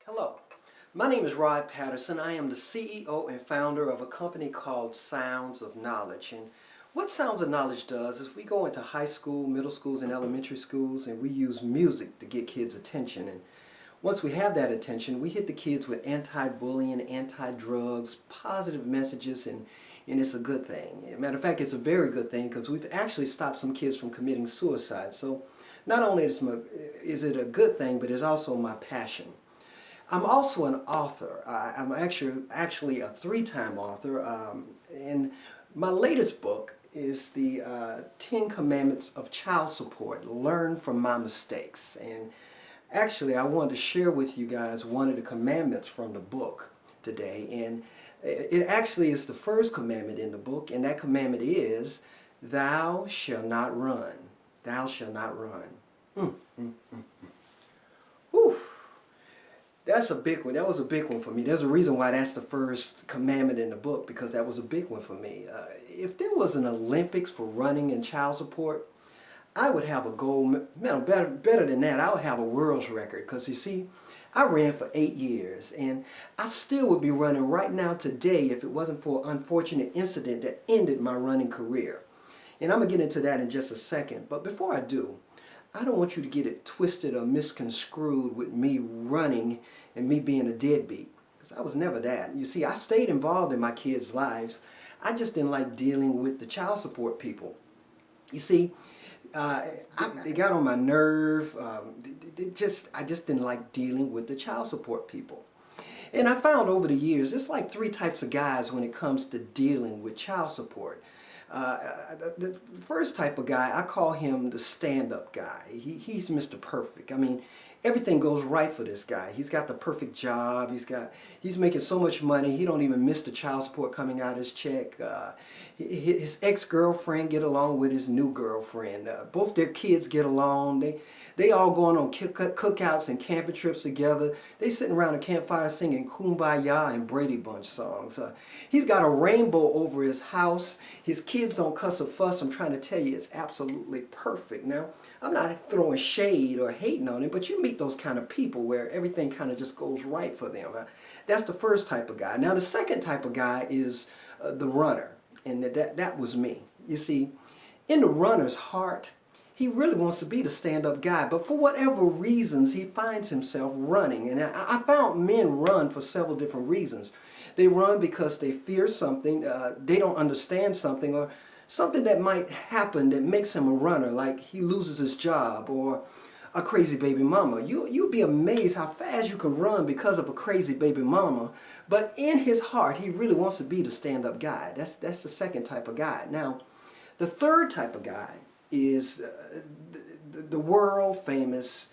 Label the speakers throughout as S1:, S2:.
S1: Hello, my name is Rod Patterson. I am the CEO and founder of a company called Sounds of Knowledge. And what Sounds of Knowledge does is we go into high school, middle schools, and elementary schools, and we use music to get kids' attention. And once we have that attention, we hit the kids with anti-bullying, anti-drugs, positive messages, and it's a good thing. As a matter of fact, it's a very good thing because we've actually stopped some kids from committing suicide. So not only is it a good thing, but it's also my passion. I'm also an author. I'm actually a three-time author. And my latest book is the 10 Commandments of Child Support, Learn from My Mistakes. And actually, I wanted to share with you guys one of the commandments from the book today. And it actually is the first commandment in the book, and that commandment is, thou shalt not run. Thou shalt not run. Whew. That's a big one. That was a big one for me. There's a reason why that's the first commandment in the book, because that was a big one for me. If there was an Olympics for running and child support, I would have a gold medal. Better than that, I would have a world's record. Because you see, I ran for 8 years, and I still would be running right now today if it wasn't for an unfortunate incident that ended my running career. And I'm going to get into that in just a second. But before I do, I don't want you to get it twisted or misconstrued with me running and me being a deadbeat. Because I was never that. You see, I stayed involved in my kids' lives. I just didn't like dealing with the child support people. You see, they got on my nerve. I just didn't like dealing with the child support people. And I found over the years, there's like 3 types of guys when it comes to dealing with child support. The first type of guy, I call him the stand-up guy. He's Mr. Perfect. I mean, everything goes right for this guy. He's got the perfect job. He's making so much money. He don't even miss the child support coming out of his check. His ex-girlfriend get along with his new girlfriend. Both their kids get along. They all going on cookouts and camping trips together. They sitting around a campfire singing Kumbaya and Brady Bunch songs. He's got a rainbow over his house. His kids don't cuss or fuss. I'm trying to tell you, it's absolutely perfect. Now, I'm not throwing shade or hating on him, but you meet those kind of people where everything kind of just goes right for them. That's the first type of guy. Now, the second type of guy is the runner, and that was me. You see, in the runner's heart, he really wants to be the stand-up guy, but for whatever reasons, he finds himself running. And I found men run for several different reasons. They run because they fear something, they don't understand something, or something that might happen that makes him a runner, like he loses his job or a crazy baby mama. You'll be amazed how fast you can run because of a crazy baby mama, but in his heart, he really wants to be the stand-up guy. That's the second type of guy. Now, the third type of guy is the world famous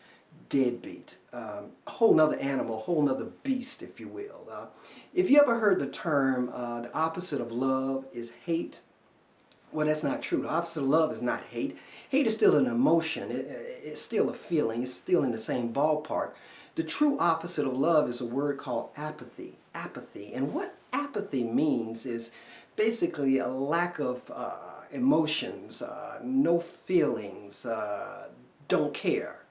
S1: deadbeat, a whole nother animal, a whole nother beast, if you will. If you ever heard the term, the opposite of love is hate, well, that's not true. The opposite of love is not hate. Hate is still an emotion. It's still a feeling. It's still in the same ballpark. The true opposite of love is a word called apathy. Apathy. And what apathy means is basically a lack of emotions, no feelings, don't care.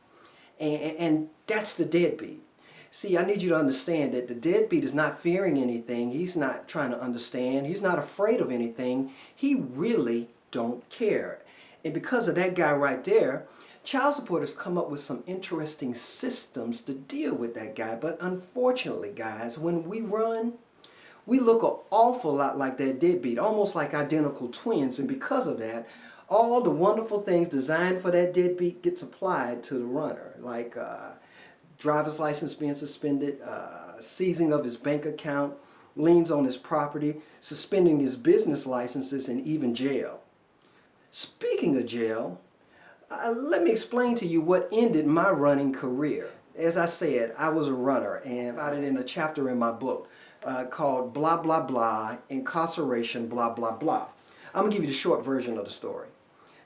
S1: And that's the deadbeat. See, I need you to understand that the deadbeat is not fearing anything. He's not trying to understand. He's not afraid of anything. He really don't care. And because of that guy right there, child support has come up with some interesting systems to deal with that guy. But unfortunately, guys, when we run, we look an awful lot like that deadbeat, almost like identical twins. And because of that, all the wonderful things designed for that deadbeat gets applied to the runner, like driver's license being suspended, seizing of his bank account, liens on his property, suspending his business licenses, and even jail. Speaking of jail, let me explain to you what ended my running career. As I said, I was a runner, and about it in a chapter in my book called Blah Blah Blah, Incarceration Blah Blah Blah. I'm going to give you the short version of the story.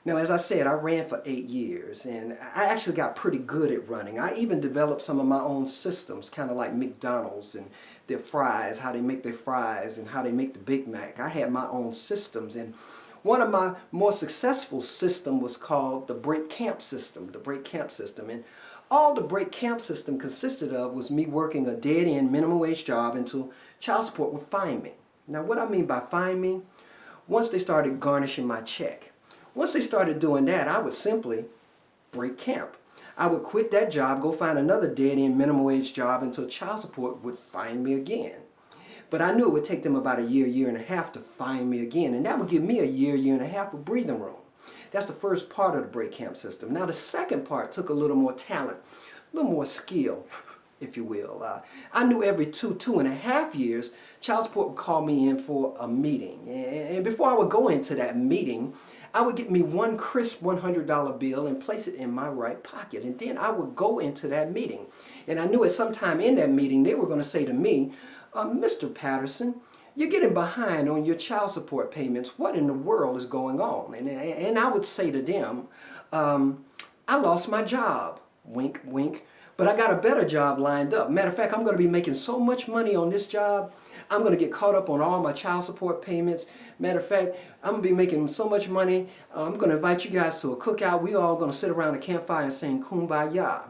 S1: Now, as I said, I ran for 8 years, and I actually got pretty good at running. I even developed some of my own systems, kind of like McDonald's and their fries, how they make their fries and how they make the Big Mac. I had my own systems, and one of my more successful systems was called the break camp system, And All the break camp system consisted of was me working a dead-end minimum wage job until child support would find me. Now what I mean by find me, once they started garnishing my check. Once they started doing that, I would simply break camp. I would quit that job, go find another dead-end minimum wage job until child support would find me again. But I knew it would take them about a year, year and a half to find me again, and that would give me a year, year and a half of breathing room. That's the first part of the break camp system. Now the second part took a little more talent, a little more skill, if you will. I knew every 2.5 years, child support would call me in for a meeting. And before I would go into that meeting, I would get me one crisp $100 bill and place it in my right pocket. And then I would go into that meeting. And I knew at some time in that meeting, they were going to say to me, Mr. Patterson, you're getting behind on your child support payments. What in the world is going on? And I would say to them, I lost my job. Wink, wink. But I got a better job lined up. Matter of fact, I'm going to be making so much money on this job, I'm going to get caught up on all my child support payments. Matter of fact, I'm going to be making so much money, I'm going to invite you guys to a cookout. We all going to sit around a campfire and sing Kumbaya.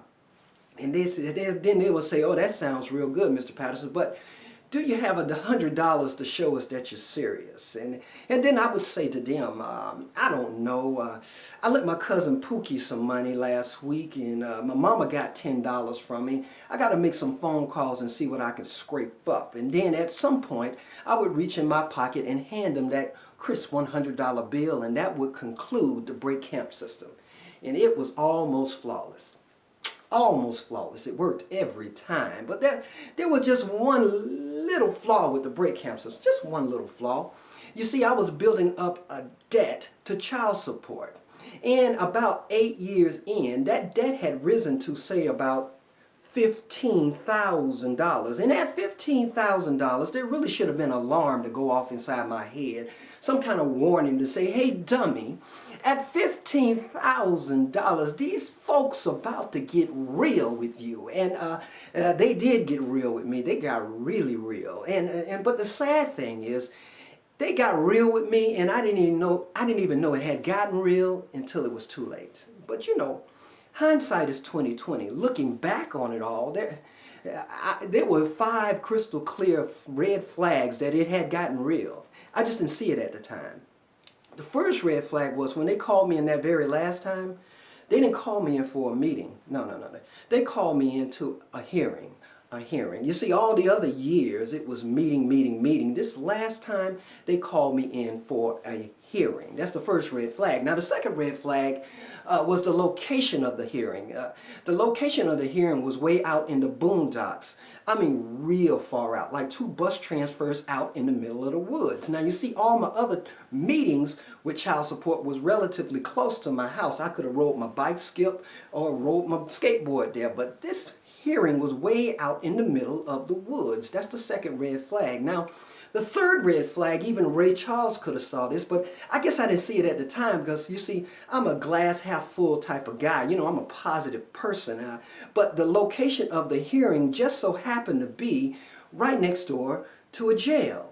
S1: And then they will say, oh, that sounds real good, Mr. Patterson, but do you have $100 to show us that you're serious? And then I would say to them, I don't know. I lent my cousin Pookie some money last week, and my mama got $10 from me. I got to make some phone calls and see what I can scrape up. And then at some point, I would reach in my pocket and hand them that crisp $100 bill, and that would conclude the break camp system. And it was almost flawless. Almost flawless. It worked every time. But there was just one little flaw with the break camp system. Just one little flaw. You see, I was building up a debt to child support. And about 8 years in, that debt had risen to, say, about $15,000. And at $15,000, there really should have been an alarm to go off inside my head. Some kind of warning to say, hey, dummy, at $15,000, these folks about to get real with you. And they did get real with me. They got really real. But the sad thing is, they got real with me, and I didn't even know it had gotten real until it was too late. But you know, hindsight is 20/20. Looking back on it all, there were 5 crystal clear red flags that it had gotten real. I just didn't see it at the time. The first red flag was when they called me in that very last time, they didn't call me in for a meeting. No. They called me into a hearing. You see, all the other years, it was meeting. This last time, they called me in for a hearing. That's the first red flag. Now, the second red flag was the location of the hearing. The location of the hearing was way out in the boondocks. I mean, real far out, like 2 bus transfers out in the middle of the woods. Now, you see, all my other meetings with child support was relatively close to my house. I could have rode my bike, skip, or rode my skateboard there, but this hearing was way out in the middle of the woods. That's the second red flag. Now, the third red flag, even Ray Charles could have saw this, but I guess I didn't see it at the time because, you see, I'm a glass half full type of guy. You know, I'm a positive person. But the location of the hearing just so happened to be right next door to a jail.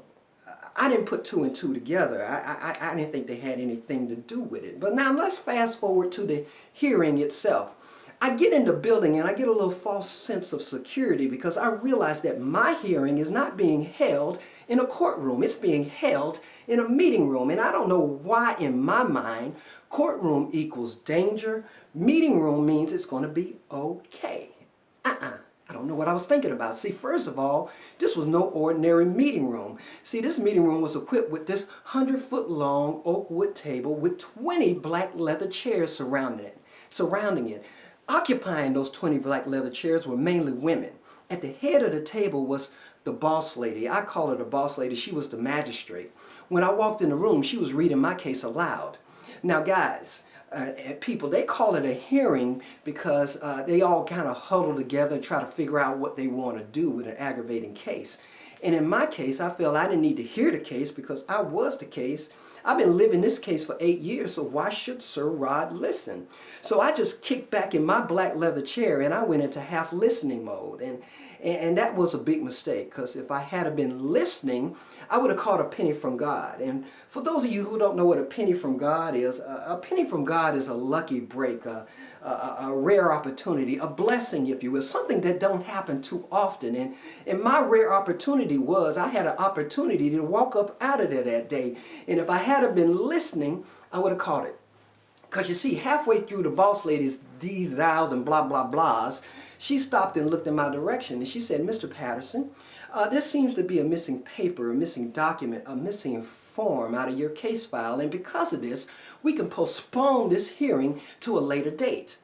S1: I didn't put 2 and 2 together. I didn't think they had anything to do with it. But now let's fast forward to the hearing itself. I get in the building and I get a little false sense of security because I realize that my hearing is not being held in a courtroom. It's being held in a meeting room. And I don't know why in my mind courtroom equals danger. Meeting room means it's going to be okay. I don't know what I was thinking about. See, first of all, this was no ordinary meeting room. See, this meeting room was equipped with this 100-foot-long oak wood table with 20 black leather chairs surrounding it. Occupying those 20 black leather chairs were mainly women. At the head of the table was the boss lady. I call her the boss lady. She was the magistrate. When I walked in the room, she was reading my case aloud. Now, guys, people, they call it a hearing because they all kind of huddle together and try to figure out what they want to do with an aggravating case. And in my case, I felt I didn't need to hear the case because I was the case. I've been living this case for 8 years, so why should Sir Rod listen? So I just kicked back in my black leather chair and I went into half listening mode. And that was a big mistake because if I had been listening, I would have caught a penny from God. And for those of you who don't know what a penny from God is a lucky break. a rare opportunity, a blessing, if you will, something that don't happen too often. And my rare opportunity was I had an opportunity to walk up out of there that day. And if I had been listening, I would have caught it. Because you see, halfway through the boss lady's these, thous, and blah, blah, blahs, she stopped and looked in my direction. And she said, Mr. Patterson, there seems to be a missing paper, a missing document, a missing form out of your case file. And because of this, we can postpone this hearing to a later date.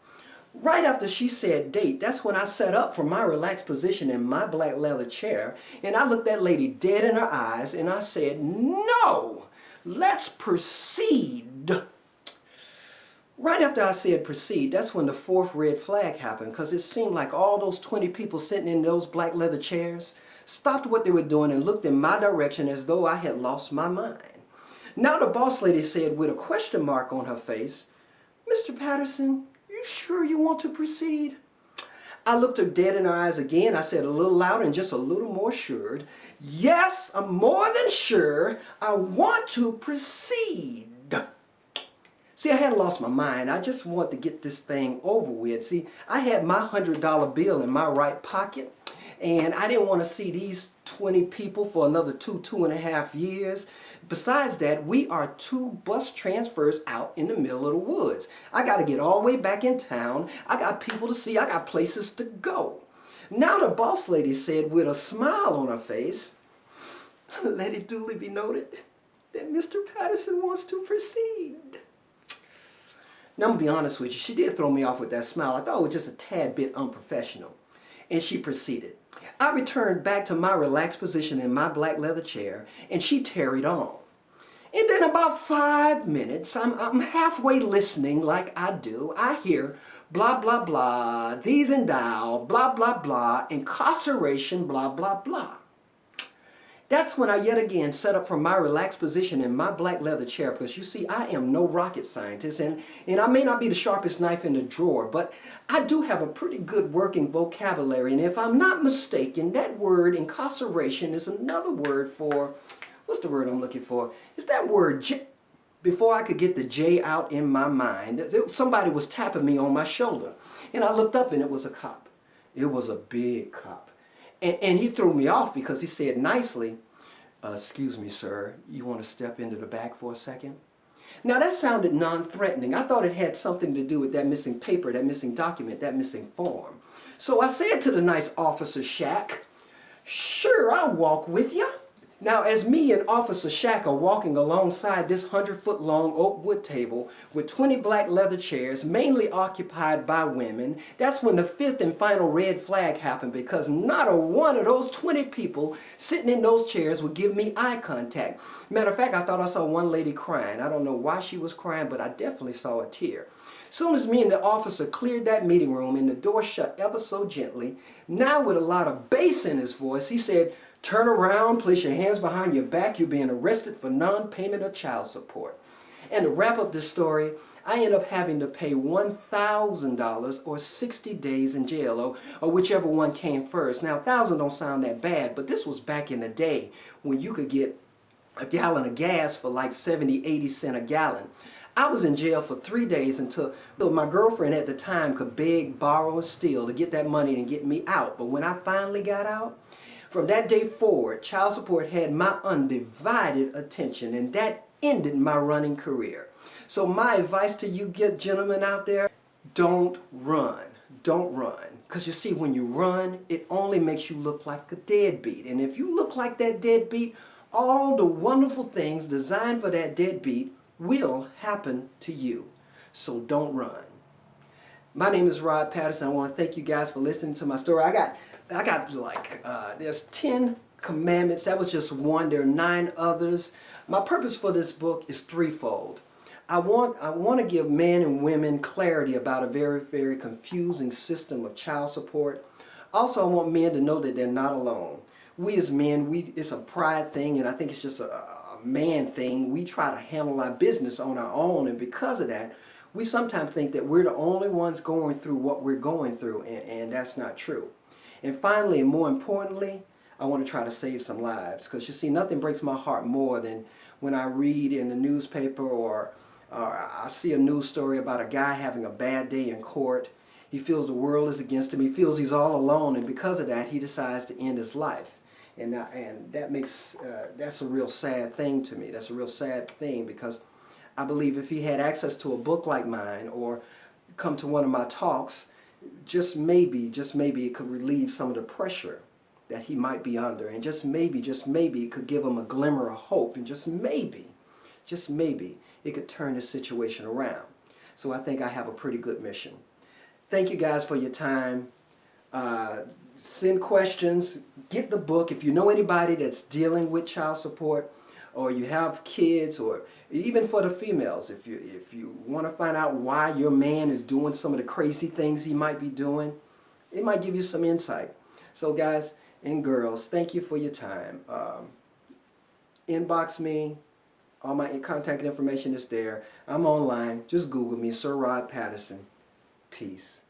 S1: Right after she said date, that's when I sat up from my relaxed position in my black leather chair. And I looked that lady dead in her eyes and I said, no, let's proceed. Right after I said proceed, that's when the fourth red flag happened, because it seemed like all those 20 people sitting in those black leather chairs stopped what they were doing and looked in my direction as though I had lost my mind. Now the boss lady said with a question mark on her face, Mr. Patterson, you sure you want to proceed? I looked her dead in her eyes again. I said a little louder and just a little more assured, yes, I'm more than sure I want to proceed. See, I hadn't lost my mind. I just wanted to get this thing over with. See, I had my $100 bill in my right pocket, and I didn't want to see these 20 people for another 2.5 years. Besides that, we are 2 bus transfers out in the middle of the woods. I got to get all the way back in town. I got people to see. I got places to go. Now the boss lady said with a smile on her face, let it duly be noted that Mr. Patterson wants to proceed. Now, I'm going to be honest with you, she did throw me off with that smile. I thought it was just a tad bit unprofessional. And she proceeded. I returned back to my relaxed position in my black leather chair, and she tarried on. And then about 5 minutes, I'm halfway listening like I do. I hear blah, blah, blah, these and thou, blah, blah, blah, incarceration, blah, blah, blah. That's when I yet again set up from my relaxed position in my black leather chair, because you see, I am no rocket scientist, and I may not be the sharpest knife in the drawer, but I do have a pretty good working vocabulary, and if I'm not mistaken, that word incarceration is another word for, what's the word I'm looking for? It's that word J. Before I could get the J out in my mind, somebody was tapping me on my shoulder, and I looked up and it was a cop. It was a big cop. And he threw me off because he said nicely, excuse me, sir, you want to step into the back for a second? Now that sounded non-threatening. I thought it had something to do with that missing paper, that missing document, that missing form. So I said to the nice Officer Shack, sure, I'll walk with you. Now, as me and Officer Shack are walking alongside this 100-foot-long oak wood table with 20 black leather chairs, mainly occupied by women, that's when the 5th and final red flag happened, because not a one of those 20 people sitting in those chairs would give me eye contact. Matter of fact, I thought I saw one lady crying. I don't know why she was crying, but I definitely saw a tear. Soon as me and the officer cleared that meeting room and the door shut ever so gently, now with a lot of bass in his voice, he said, turn around, place your hands behind your back, you're being arrested for non-payment of child support. And to wrap up this story, I end up having to pay $1,000 or 60 days in jail, or whichever one came first. Now, 1,000 don't sound that bad, but this was back in the day when you could get a gallon of gas for like 70, 80 cents a gallon. I was in jail for 3 days until my girlfriend at the time could beg, borrow, and steal to get that money and get me out. But when I finally got out, from that day forward, child support had my undivided attention, and that ended my running career. So my advice to you gentlemen out there, don't run. Don't run. Because you see, when you run, it only makes you look like a deadbeat. And if you look like that deadbeat, all the wonderful things designed for that deadbeat will happen to you. So don't run. My name is Rod Patterson. I want to thank you guys for listening to my story. I got like, there's 10 commandments. That was just one. There are 9 others. My purpose for this book is threefold. I want to give men and women clarity about a very, very confusing system of child support. Also, I want men to know that they're not alone. We as men, it's a pride thing, and I think it's just a man thing. We try to handle our business on our own, and because of that, we sometimes think that we're the only ones going through what we're going through, and that's not true. And finally, and more importantly, I want to try to save some lives, because you see, nothing breaks my heart more than when I read in the newspaper or I see a news story about a guy having a bad day in court. He feels the world is against him. He feels he's all alone, and because of that, he decides to end his life. And that makes that's a real sad thing to me. That's a real sad thing, because I believe if he had access to a book like mine or come to one of my talks, just maybe it could relieve some of the pressure that he might be under, and just maybe it could give him a glimmer of hope, and just maybe it could turn this situation around. So I think I have a pretty good mission. Thank you guys for your time. Send questions, get the book. If you know anybody that's dealing with child support, or you have kids, or even for the females, if you want to find out why your man is doing some of the crazy things he might be doing, it might give you some insight. So guys and girls, thank you for your time. Inbox me. All my contact information is there. I'm online. Just Google me, Sir Rod Patterson. Peace.